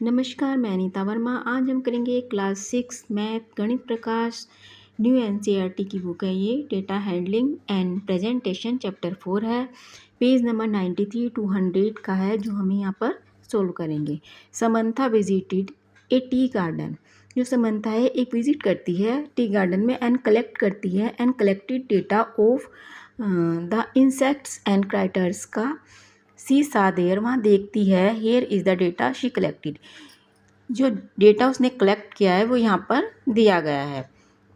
नमस्कार, मैं अनीता वर्मा। आज हम करेंगे क्लास 6 मैथ गणित प्रकाश न्यू एनसीईआरटी की बुक है ये। Data handling and presentation chapter 4 है। पेज नंबर 93 टू 100 का है जो हम यहाँ पर सोल्व करेंगे। Samantha visited A tea garden. जो समंथा है एक विजिट करती है टी गार्डन में एंड कलेक्ट करती है and collected data of the insects and क्राइटर्स का सी सा देयर, वहाँ देखती है। Here is the data she collected. जो डेटा उसने कलेक्ट किया है वो यहाँ पर दिया गया है।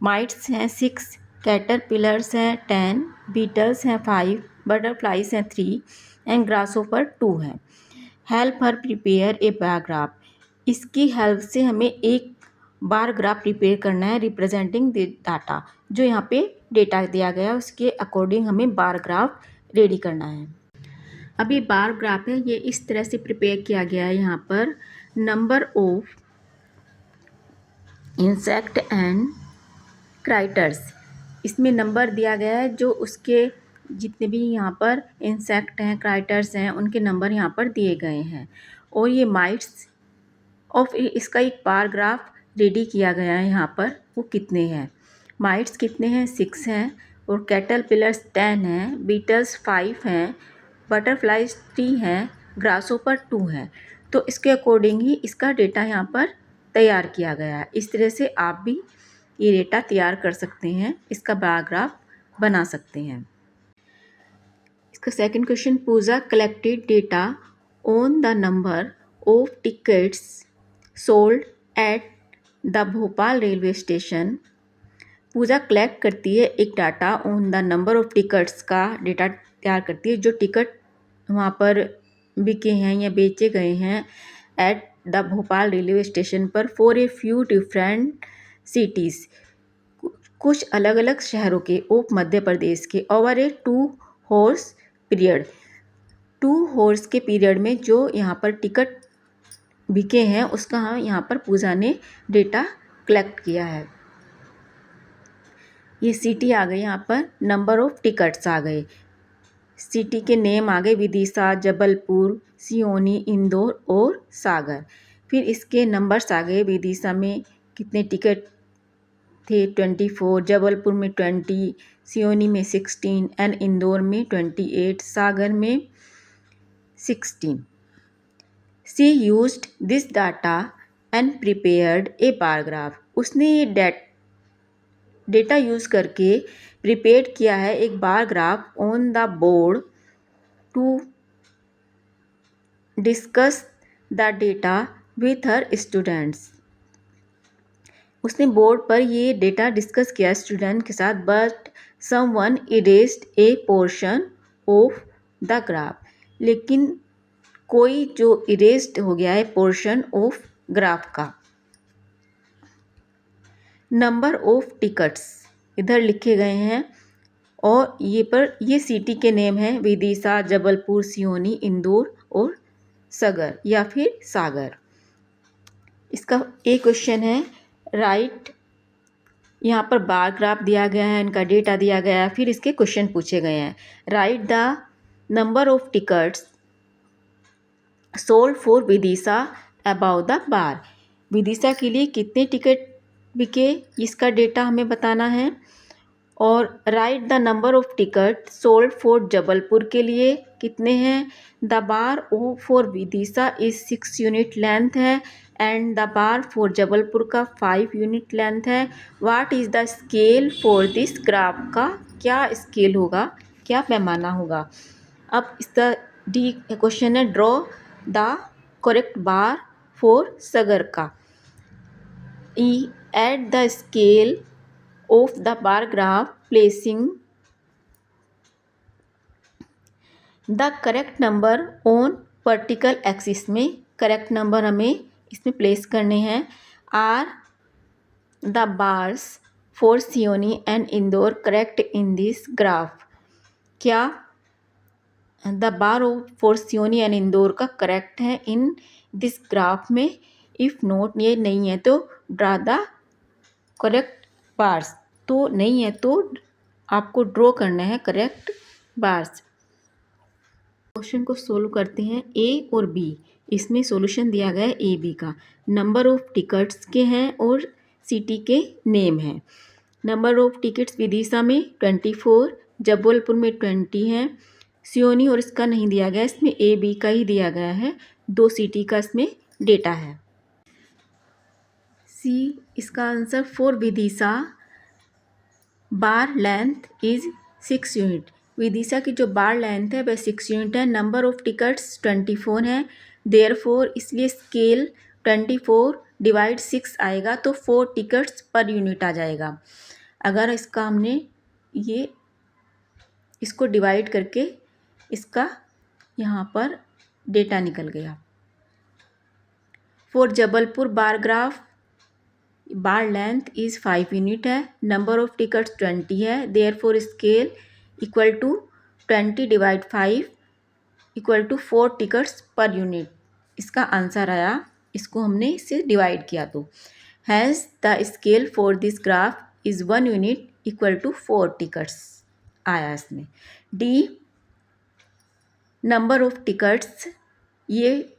माइट्स हैं 6, कैटरपिलर्स हैं 10, बीटल्स हैं 5, बटरफ्लाइज हैं 3 एंड ग्रासहोपर 2 हैं। Help her prepare a bar graph. इसकी हेल्प से हमें एक बार ग्राफ प्रिपेयर करना है रिप्रेजेंटिंग द डाटा। जो यहाँ पे डेटा दिया गया है उसके अकॉर्डिंग हमें बार ग्राफ रेडी करना है। अभी बार ग्राफ है ये इस तरह से प्रिपेयर किया गया है। यहाँ पर नंबर ऑफ इंसेक्ट एंड क्राइटर्स, इसमें नंबर दिया गया है। जो उसके जितने भी यहाँ पर इंसेक्ट हैं क्राइटर्स हैं उनके नंबर यहाँ पर दिए गए हैं। और ये माइट्स ऑफ इसका एक बार ग्राफ रेडी किया गया है। यहाँ पर वो कितने हैं, माइट्स कितने हैं 6 हैं, और कैटरपिलर्स 10 हैं, बीटल्स 5 हैं, बटरफ्लाइज 3 हैं, ग्रासहोपर 2 हैं। तो इसके अकॉर्डिंग ही इसका डेटा यहाँ पर तैयार किया गया है। इस तरह से आप भी ये डेटा तैयार कर सकते हैं, इसका बार ग्राफ बना सकते हैं। इसका second question, Pooja collected data on the number of tickets sold at the Bhopal railway station. Pooja collect करती है एक data on the number of tickets का डेटा तैयार करती है जो टिकट वहाँ पर बिके हैं या बेचे गए हैं at the Bhopal railway station पर for a few different cities, कुछ अलग अलग शहरों के ऑफ मध्य प्रदेश के, over a 2 hours period. 2 hours के पीरियड में जो यहाँ पर टिकट बिके हैं उसका यहाँ पर पूजा ने डेटा कलेक्ट किया है। ये सिटी आ गई, यहाँ पर नंबर ऑफ टिकट्स आ गए, सिटी के नेम आ गए विदिशा, जबलपुर, सियोनी, इंदौर और सागर। फिर इसके नंबर्स आ गए, विदिशा में कितने टिकट थे 24, जबलपुर में 20, सियोनी में 16 एंड इंदौर में 28, सागर में 16। She used this data and prepared a bar graph. उसने ये डेटा यूज़ करके प्रिपेयर किया है एक bar graph on the board to discuss the data with her students. उसने बोर्ड पर ये डेटा डिस्कस किया स्टूडेंट के साथ, but someone erased a portion of the graph. लेकिन कोई जो इरेज्ड हो गया है पोर्शन ऑफ ग्राफ का। नंबर ऑफ टिकट्स इधर लिखे गए हैं और ये सिटी के नेम हैं विदिशा, जबलपुर, सियोनी, इंदौर और सागर या फिर सागर। इसका एक क्वेश्चन है, राइट। यहाँ पर बार ग्राफ दिया गया है, इनका डेटा दिया गया है, फिर इसके क्वेश्चन पूछे गए हैं। Write the number of tickets sold for Vidisha about the bar. Vidisha के लिए कितने टिकट बिके इसका डेटा हमें बताना है। और write the number of ticket sold for Jabalpur के लिए कितने हैं। The bar for Vidisha is 6 unit length है and the bar for Jabalpur का 5 यूनिट लेंथ है। What is the scale for this graph का क्या स्केल होगा, क्या पैमाना होगा। अब इसका डी क्वेश्चन है, draw the correct bar for Sagar का। E at the scale of the bar graph placing the correct number on vertical axis में करेक्ट नंबर हमें इसमें प्लेस करने हैं। Are the bars for Seoni and Indore correct in this graph. क्या the bar for Seoni and Indore का correct है in this graph में। If not ये नहीं है तो ड्रा द करेक्ट बार्स, तो नहीं है तो आपको ड्रॉ करना है करेक्ट बार्स। क्वेश्चन को सोल्व करते हैं। ए और बी, इसमें सॉल्यूशन दिया गया है ए बी का। नंबर ऑफ टिकट्स के हैं और सिटी के नेम हैं। नंबर ऑफ टिकट्स विदिशा में 24, जबलपुर में 20 हैं। सियोनी और इसका नहीं दिया गया, इसमें ए बी का ही दिया गया है। 2 सिटी का इसमें डेटा है। सी इसका answer, for Vidisha bar length is 6 unit. Vidisha की जो बार लेंथ है वह 6 यूनिट है। नंबर ऑफ टिकट्स 24 है। देयरफॉर इसलिए स्केल 24 डिवाइड 6 आएगा तो 4 टिकट्स पर यूनिट आ जाएगा। अगर इसका हमने ये इसको डिवाइड करके इसका यहाँ पर डेटा निकल गया। For Jabalpur bar graph, bar length is 5 unit है। नंबर ऑफ टिकट्स 20 है। Therefore scale equal to 20 divide 5 equal to 4 tickets per unit. इसका आंसर आया, इसको हमने इससे डिवाइड किया तो has the scale for this graph is 1 unit equal to 4 tickets आया इसमें। डी नंबर ऑफ टिकट्स, ये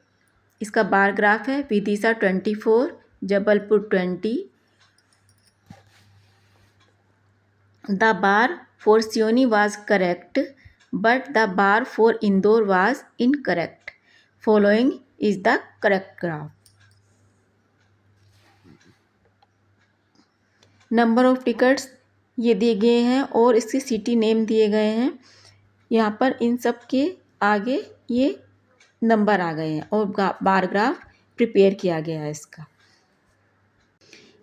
इसका बार ग्राफ है। Vidisha 24, Jabalpur 20। The bar for Seoni was correct but the bar for Indore was incorrect. Following is the correct graph. Number of tickets ये दिए गए हैं और इसके सिटी नेम दिए गए हैं। यहाँ पर इन सब के आगे ये नंबर आ गए हैं और बार ग्राफ प्रिपेयर किया गया है इसका।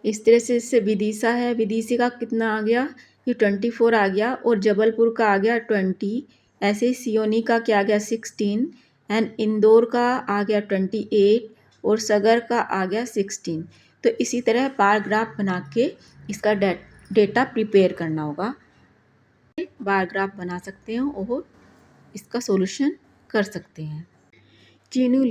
इस तरह से इससे विदिशा है, विदिशा का कितना आ गया, ये 24 आ गया और जबलपुर का आ गया 20। ऐसे सियोनी का क्या आ गया 16 एंड इंदौर का आ गया 28 और सगर का आ गया 16। तो इसी तरह बार ग्राफ बना के इसका डेटा प्रिपेयर करना होगा। बार ग्राफ बना सकते हैं और इसका सॉल्यूशन कर सकते हैं। चीनू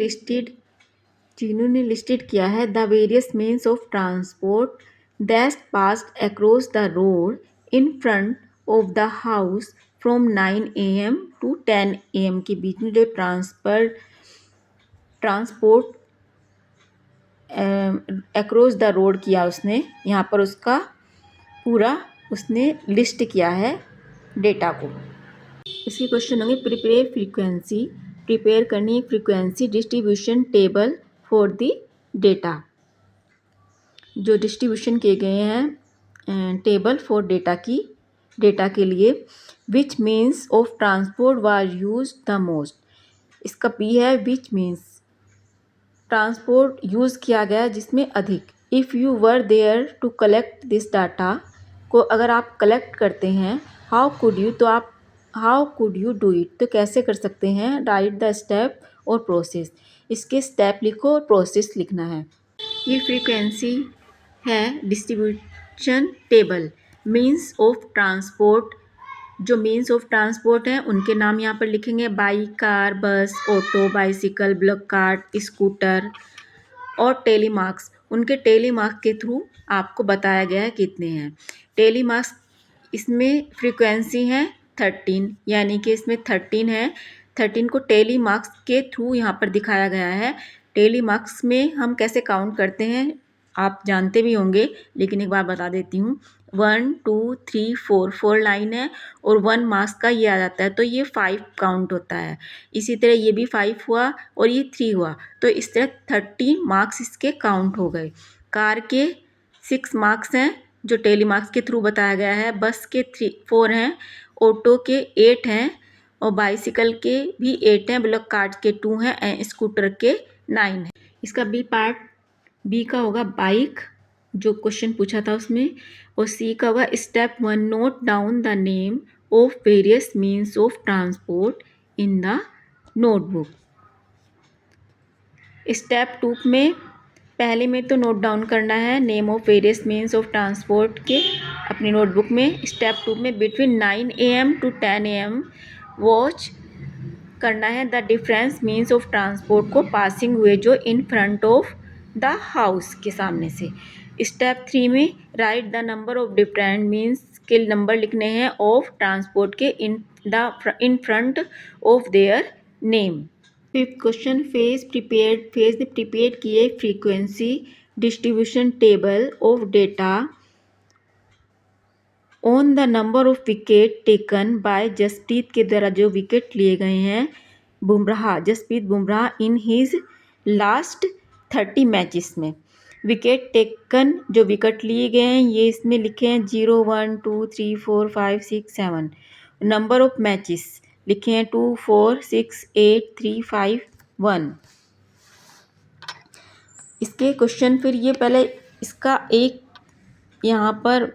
ने लिस्टेड किया है the various means of transport that passed across the road in front of the house from 9 AM to 10 AM के बीच में जो ट्रांसपोर्ट अक्रॉस द रोड किया उसने, यहाँ पर उसका पूरा उसने लिस्ट किया है डेटा को। इसके क्वेश्चन होंगे, प्रिपेयर करनी frequency distribution table for the data. जो डिस्ट्रीब्यूशन किए गए हैं टेबल फॉर डेटा के लिए। Which means of transport was use the most. इसका बी है, विच मीन्स ट्रांसपोर्ट यूज़ किया गया जिसमें अधिक। If you were there to collect this data को अगर आप कलेक्ट करते हैं, how could you do it, तो कैसे कर सकते हैं। राइट द स्टेप और प्रोसेस, इसके स्टेप लिखो और प्रोसेस लिखना है। ये फ्रीक्वेंसी है distribution table. Means of transport, जो मीन्स ऑफ ट्रांसपोर्ट हैं उनके नाम यहाँ पर लिखेंगे। बाइक, कार, बस, auto, bicycle, block cart, scooter और टेलीमार्क्स। उनके टेलीमार्क्स के थ्रू आपको बताया गया है कितने हैं। टेलीमार्क्स इसमें फ्रीक्वेंसी है 13, यानी कि इसमें 13 है। 13 को टेलीमार्क्स के थ्रू यहाँ पर दिखाया गया है। टेलीमार्क्स में हम कैसे काउंट करते हैं आप जानते भी होंगे, लेकिन एक बार बता देती हूँ। 1 2 3 4 4 लाइन है और 1 मार्क्स का ये आ जाता है, तो ये 5 काउंट होता है। इसी तरह ये भी 5 हुआ और ये 3 हुआ, तो इस तरह 30 मार्क्स इसके काउंट हो गए। कार के 6 मार्क्स हैं जो टेलीमार्क्स के थ्रू बताया गया है। बस के 4 हैं, ऑटो के 8 हैं और बाइसिकल के भी 8 हैं, ब्लॉक कार्ट के 2 हैं एंड स्कूटर के 9 हैं। इसका बी का होगा बाइक, जो क्वेश्चन पूछा था उसमें, और सी का होगा step 1 note down the name of various means of transport in the notebook. Step 2 में पहले में तो नोट डाउन करना है name of various means of transport के अपनी नोटबुक में। स्टेप 2 में between 9 AM to 10 AM watch करना है the difference means of transport को पासिंग हुए जो in front of the house के सामने से। स्टेप 3 में right the number of different means के नंबर लिखने हैं ऑफ ट्रांसपोर्ट के in front of their name. Fifth question, फेज ने प्रिपेयर किए frequency distribution table of data on the number of wicket taken by Jasprit के द्वारा जो विकेट लिए गए हैं Jasprit Bumrah in his last 30 matches में। विकेट टेकन जो विकेट लिए गए हैं ये इसमें लिखे हैं 0, 1, 2, 3, 4, 5, 6, 7। नंबर ऑफ मैचेस लिखे हैं 2, 4, 6, 8, 3, 5, 1। इसके क्वेश्चन फिर ये पहले इसका एक यहाँ पर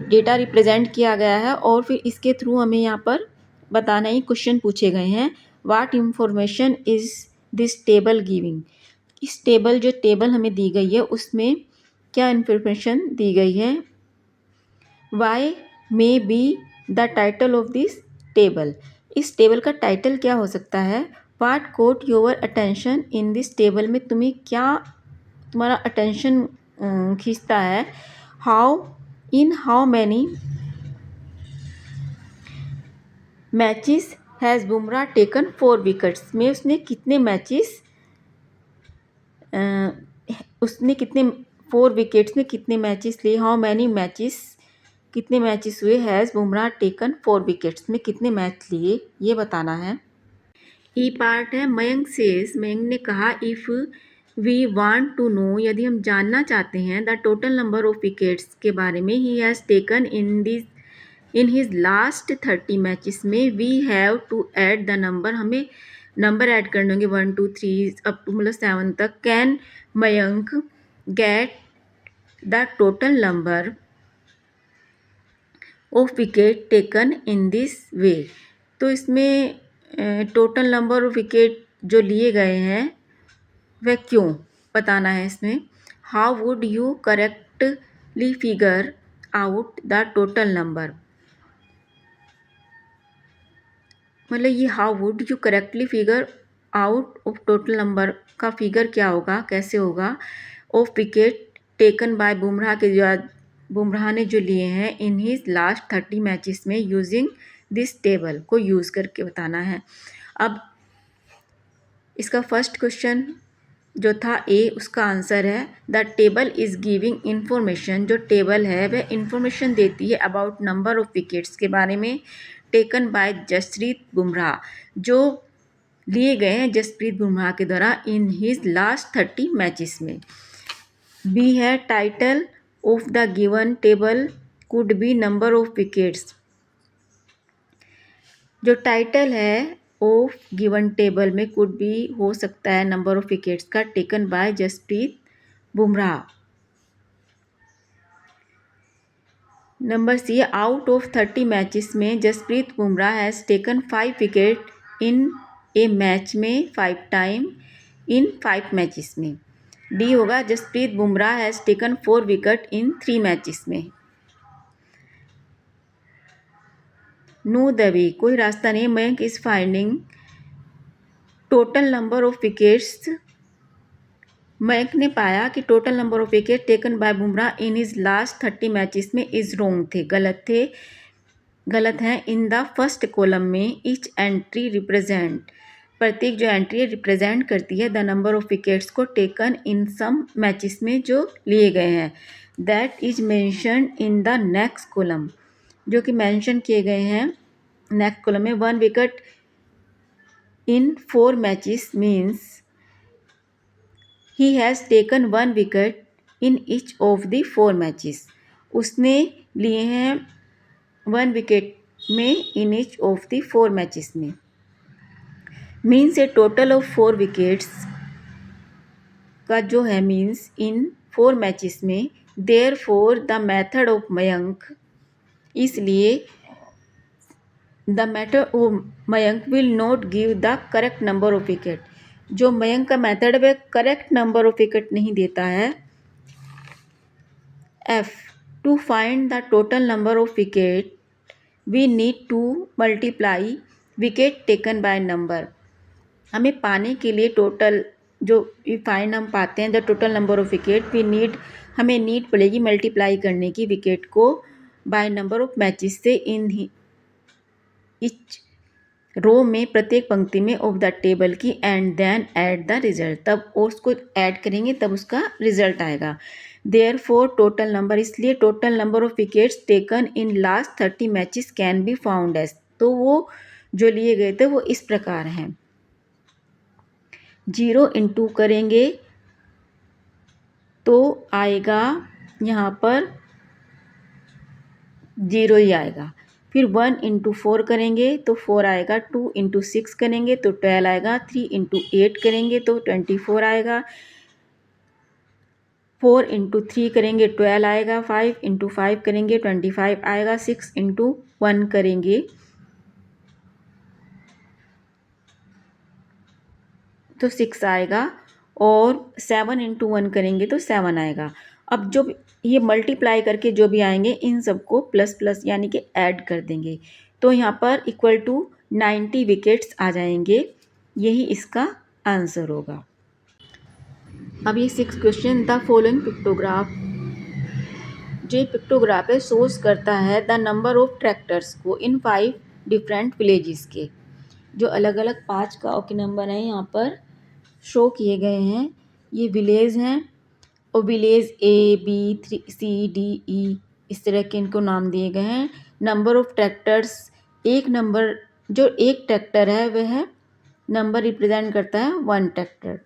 डेटा रिप्रेजेंट किया गया है और फिर इसके थ्रू हमें यहाँ पर बताना ही क्वेश्चन पूछे गए हैं। What information is this table giving. इस टेबल हमें दी गई है उसमें क्या इंफॉर्मेशन दी गई है। Why may be the title of this table. इस टेबल का टाइटल क्या हो सकता है। What caught your attention in this table में तुम्हारा अटेंशन खींचता है। How many matches has Bumrah taken 4 wickets में उसने कितने 4 विकेट्स में कितने मैचेस लिए। हाउ मैनी मैचेस कितने मैचेस हुए। हैज़ बुमराह टेकन 4 विकेट्स में कितने मैच लिए ये बताना है। ई पार्ट है मयंक ने कहा if we want to know यदि हम जानना चाहते हैं the total number of wickets के बारे में he has taken in his last 30 matches में we have to add the number. हमें नंबर ऐड करने होंगे 1, 2, 3 अप टू 7 तक। Can Mayank get the total number of wicket taken in this way. तो इसमें टोटल नंबर ऑफ विकेट जो लिए गए हैं वह क्यों बताना है इसमें। How would you correctly figure out the total number. मतलब ये how would you correctly figure out of total number का फिगर क्या होगा कैसे होगा। Of wicket taken bye Bumrah ने जो लिए हैं इन हिज लास्ट 30 मैचेस में यूजिंग दिस टेबल को यूज़ करके बताना है। अब इसका फर्स्ट क्वेश्चन जो था ए उसका आंसर है the table is giving information. जो टेबल है वह इंफॉर्मेशन देती है अबाउट नंबर ऑफ विकेट्स के बारे में टेकन बाय जसप्रीत बुमराह जो लिए गए हैं जसप्रीत बुमराह के द्वारा इन हिज लास्ट 30 मैचेस में। बी है title of the given table could be number of wickets. जो टाइटल है ऑफ गिवन टेबल में कुड बी हो सकता है नंबर ऑफ विकेट्स का taken by Jasprit Bumrah. Number C out of 30 matches में Jasprit Bumrah has taken 5 wicket in a match में 5 time in 5 matches में। डी होगा Jasprit Bumrah has taken 4 wicket in 3 matches में। नो द वे कोई रास्ता नहीं। Mayank is finding total number of wickets. Mayank ने पाया कि total number of wicket taken bye Bumrah in his last 30 matches में इज रोंग थे गलत हैं। इन द फर्स्ट कॉलम में ईच एंट्री रिप्रेजेंट प्रत्येक जो एंट्री रिप्रेजेंट करती है द नंबर ऑफ विकेट्स को टेकन इन सम मैचेस में जो लिए गए हैं। That is mention in the next column जो कि मेंशन किए गए हैं नेक्स्ट कॉलम में। 1 wicket in 4 matches means he has taken 1 wicket in each of the 4 matches. उसने लिए हैं 1 विकेट में in each of the 4 matches में। Means a total of 4 wickets का जो है मीन्स इन 4 मैचेस में। Therefore the method of Mayank इसलिए the method of Mayank will not give the correct number of wicket. जो मयंक का मेथड है वह करेक्ट नंबर ऑफ विकेट नहीं देता है। F to find the total number of wicket we need to multiply wicket taken by number. हमें पाने के लिए टोटल जो फाइंड हम पाते हैं the total number of wicket हमें नीड पड़ेगी मल्टीप्लाई करने की विकेट को बाय नंबर ऑफ मैचेस से इच रो में, प्रत्येक पंक्ति में, ऑफ द टेबल की, and then add the result, तब उसको ऐड करेंगे तब उसका रिजल्ट आएगा। देयरफॉर टोटल नंबर, इसलिए total number of wickets taken in last 30 matches can be found as, तो वो जो लिए गए थे वो इस प्रकार हैं। 0 इंटू करेंगे तो आएगा यहाँ पर 0 ही आएगा। फिर 1 इंटू 4 करेंगे तो 4 आएगा। 2 इंटू 6 करेंगे तो 12 आएगा। 3 इंटू 8 करेंगे तो 24 आएगा। 4 इंटू 3 करेंगे 12 आएगा। 5 इंटू 5 करेंगे 25 आएगा। 6 इंटू 1 करेंगे तो 6 आएगा। और 7 इंटू 1 करेंगे तो 7 आएगा। अब जो ये मल्टीप्लाई करके जो भी आएंगे इन सबको प्लस प्लस यानी कि ऐड कर देंगे, तो यहाँ पर इक्वल टू 90 विकेट्स आ जाएंगे। यही इसका आंसर होगा। अब ये 6 क्वेश्चन, द फॉलोइंग पिक्टोग्राफ, जो पिक्टोग्राफ है सोर्स करता है द नंबर ऑफ ट्रैक्टर्स को इन 5 डिफरेंट विलेजेस के, जो अलग अलग 5 गाँव के नंबर हैं यहाँ पर शो किए गए हैं। ये विलेज हैं और village A B C D E इस तरह के इनको नाम दिए गए हैं। नंबर ऑफ ट्रैक्टर्स, एक नंबर जो एक ट्रैक्टर है वह नंबर रिप्रेजेंट करता है 1 ट्रैक्टर।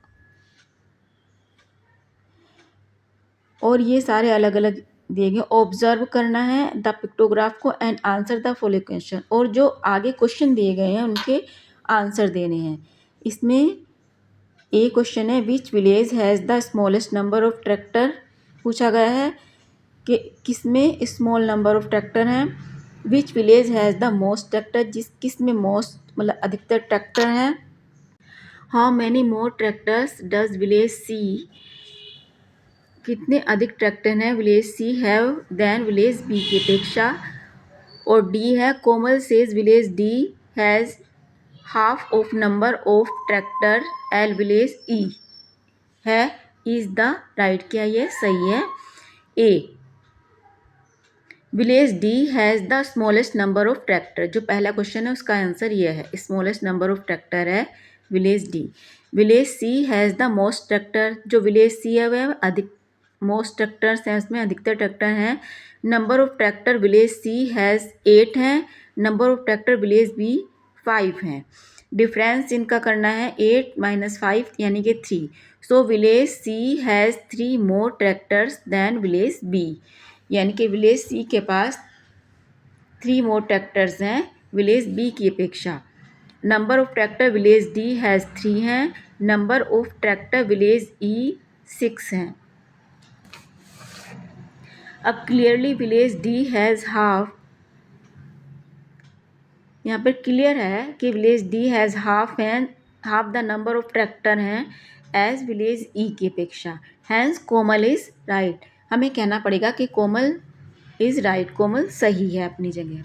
और ये सारे अलग अलग दिए गए। ऑब्जर्व करना है द पिक्टोग्राफ को and answer the following question, और जो आगे क्वेश्चन दिए गए हैं उनके आंसर देने हैं। इसमें ए क्वेश्चन है which village has the smallest number of tractor, पूछा गया है कि किसमें स्मॉल नंबर ऑफ ट्रैक्टर हैं। Which village has the most tractor, किसमें मोस्ट मतलब अधिकतर ट्रैक्टर हैं। How many more tractors does village C, कितने अधिक ट्रैक्टर हैं village C have than village B की अपेक्षा। और डी है Komal says village D has half of number of tractor L village E है। इज द राइट, क्या ये सही है। A village D has the smallest number of tractor, जो पहला क्वेश्चन है उसका आंसर ये है, स्मॉलेस्ट नंबर ऑफ ट्रैक्टर है village D. Village C has the most tractor, जो विलेज सी है वह अधिक मोस्ट ट्रैक्टर्स हैं, उसमें अधिकतर ट्रैक्टर हैं। Number of tractor village C has 8 हैं। Number of tractor village B 5 हैं। डिफरेंस इनका करना है 8 - 5 यानी कि 3। So village C has 3 more tractors than village B, यानी कि विलेज सी के पास 3 मोर ट्रैक्टर्स हैं विलेज बी की अपेक्षा। Number of tractor village D has 3 हैं। Number of tractor village E 6 हैं। अब clearly village D has half, यहाँ पर क्लियर है कि village D has half the number of tractor हैं एज विलेज ई की अपेक्षा। हैंस कोमल इज़ राइट, हमें कहना पड़ेगा कि कोमल इज़ राइट, कोमल सही है अपनी जगह।